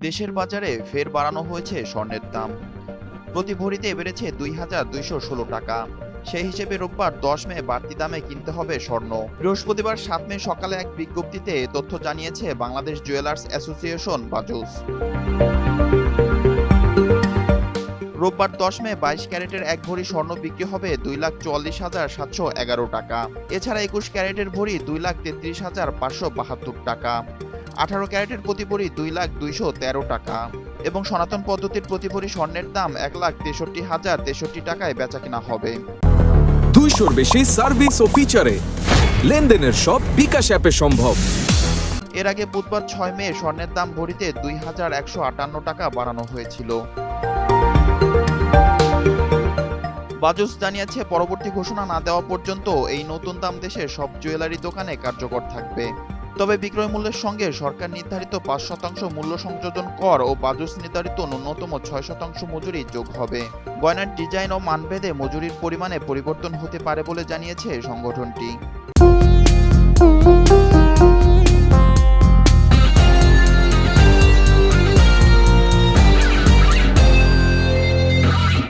দেশের বাজারে ফের বাড়ানো হয়েছে স্বর্ণের দাম। প্রতি ভরিতে বেড়েছে ২,২১৬ টাকা। সেই হিসেবে রোববার ১০ মে বাড়তি দামে কিনতে হবে স্বর্ণ। বৃহস্পতিবার ৭ মে সকালে এক বিজ্ঞপ্তিতে এ তথ্য জানিয়েছে বাংলাদেশ জুয়েলার্স অ্যাসোসিয়েশন বাজুস। রোববার ১০ মে ২২ ক্যারেটের এক ভরি স্বর্ণ বিক্রি হবে ২,৪৪,৭১১ টাকা। এছাড়া ২১ ক্যারেটের ভরি ২,৩৩,৫৭২ টাকা। ১৮ ক্যারেটের প্রতি ভরি ২,২১৩ টাকা এবং সনাতন পদ্ধতির প্রতি ভরি স্বর্ণের দাম ১,৬৩,০৬৩ টাকায় বেচাকেনা হবে। ২০০-র বেশি সার্ভিস ও ফিচারে লেনদেনের সব বিকাশ অ্যাপে সম্ভব। এর আগে বুধবার ৬ মে স্বর্ণের দাম ভরিতে ২,১৫৮ টাকা বাড়ানো হয়েছিল। বাজুস জানিয়েছে, পরবর্তী ঘোষণা না দেওয়া পর্যন্ত এই নতুন দাম দেশের সব জুয়েলারি দোকানে কার্যকর থাকবে। তবে বিক্রয় মূল্যের সঙ্গে সরকার নির্ধারিত ৫% মূল্য সংযোজন কর ও বাজুস নির্ধারিত ন্যূনতম ৬% মজুরি যোগ হবে। গয়নার ডিজাইন ও মানভেদে মজুরির পরিমাণে পরিবর্তন হতে পারে বলে জানিয়েছে সংগঠনটি।